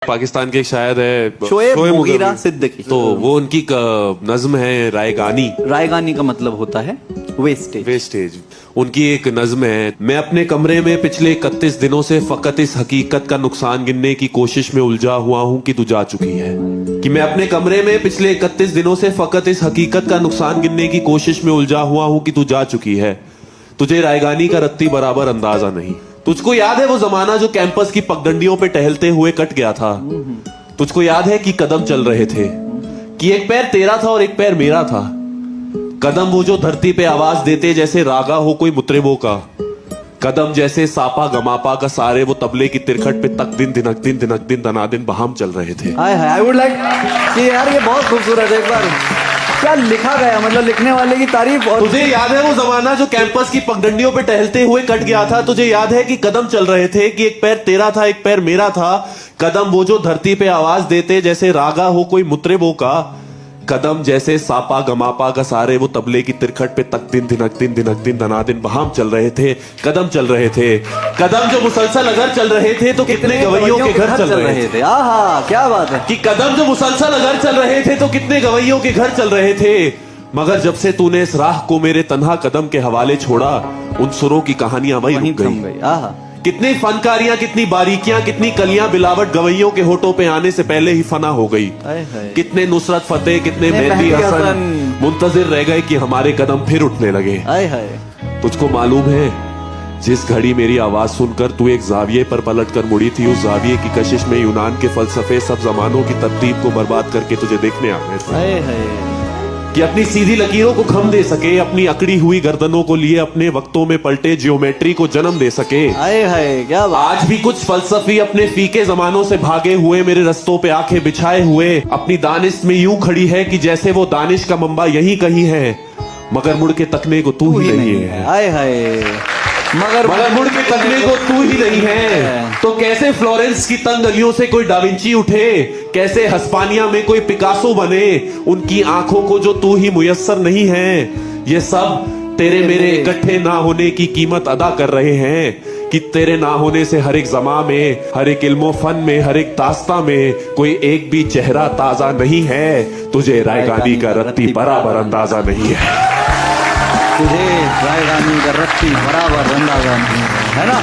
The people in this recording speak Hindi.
पाकिस्तान के एक शायर है शोएब मुगीरा सिद्दीकी, तो वो उनकी नज्म है रायगानी। रायगानी का मतलब होता है वेस्टेज। वेस्टेज। उनकी एक नज्म है, मैं अपने कमरे में पिछले 31 दिनों से फकत इस हकीकत का नुकसान गिनने की कोशिश में उलझा हुआ हूँ कि तू जा चुकी है। कि मैं अपने कमरे में पिछले 31 दिनों से फकत इस हकीकत का नुकसान गिनने की कोशिश में उलझा हुआ हूँ कि तू जा चुकी है। तुझे रायगानी का रत्ती बराबर अंदाजा नहीं। तुझको याद है वो जमाना जो कैंपस की पगडंडियों पे टहलते हुए कट गया था? तुझको याद है कि कदम चल रहे थे, कि एक पैर तेरा था और एक पैर मेरा था। कदम वो जो धरती पे आवाज देते जैसे रागा हो कोई मुतरेबों का। कदम जैसे सापा गमापा का सारे वो तबले की तिरखट पे तक दिन दिनक दिन दिनक दिन दनादिन बहाम चल रहे थे। आई वुड लाइक कि यार ये बहुत खूबसूरत है। एक बार क्या लिखा गया, मतलब लिखने वाले की तारीफ। और तुझे याद है वो जमाना जो कैंपस की पगडंडियों पे टहलते हुए कट गया था? तुझे याद है कि कदम चल रहे थे, कि एक पैर तेरा था एक पैर मेरा था। कदम वो जो धरती पे आवाज देते जैसे रागा हो कोई मुतरेबों का। कदम जैसे सापा गमापा का सारे वो तबले की तिरखट पे तक दिन दिनक दिन दनादिन बहाम चल रहे थे। कदम चल रहे थे, कदम जो मुसलसल अगर चल रहे थे तो कितने गवैयों के घर चल रहे थे। आहा क्या बात है कि कदम जो मुसलसल अगर चल रहे थे तो कितने गवैयों के घर चल रहे थे। मगर जब से तूने इस राह को मेरे तन्हा कदम के हवाले छोड़ा, उन सुरों की कहानियां वहीं रुक गई। आहा कितनी फनकारियां, कितनी बारीकियां, कितनी कलियां बिलावट गवैयों के होठों पे आने से पहले ही फना हो गई। कितने नुसरत फतेह, कितने मेहदी हसन मुंतजिर रह गए कि हमारे कदम फिर उठने लगे। तुझको मालूम है जिस घड़ी मेरी आवाज सुनकर तू एक जाविये पर पलटकर मुड़ी थी, उस जाविये की कशिश में यूनान के फलसफे सब जमानों की तरतीब को बर्बाद करके तुझे देखने आ गए थे। कि अपनी सीधी लकीरों को खम दे सके, अपनी अकड़ी हुई गर्दनों को लिए अपने वक्तों में पलटे जियोमेट्री को जन्म दे सके। क्या बात। आज भी कुछ फलसफी अपने फीके जमानों से भागे हुए मेरे रस्तों पे आंखें बिछाए हुए अपनी दानिश में यूं खड़ी है कि जैसे वो दानिश का मंबा यहीं कहीं है, मगर मुड़ के तकने को तू ही नहीं है। मगर मुड़ के तकने को तू ही नहीं है। तो कैसे फ्लोरेंस की तंग गलियों से कोई डाविंची उठे, कैसे हस्पानिया में कोई पिकासो बने, उनकी आंखों को जो तू ही मुयस्सर नहीं है। ये सब तेरे मेरे इकट्ठे ना होने की कीमत अदा कर रहे हैं। कि तेरे ना होने से हर एक जमा में, हर एक इल्मो फन में, हर एक दास्ता में कोई एक भी चेहरा ताजा नहीं है। तुझे रायगानी का रत्ती बराबर अंदाजा नहीं है। तुझे रायगानी का रत्ती बराबर अंदाजा नहीं है ना।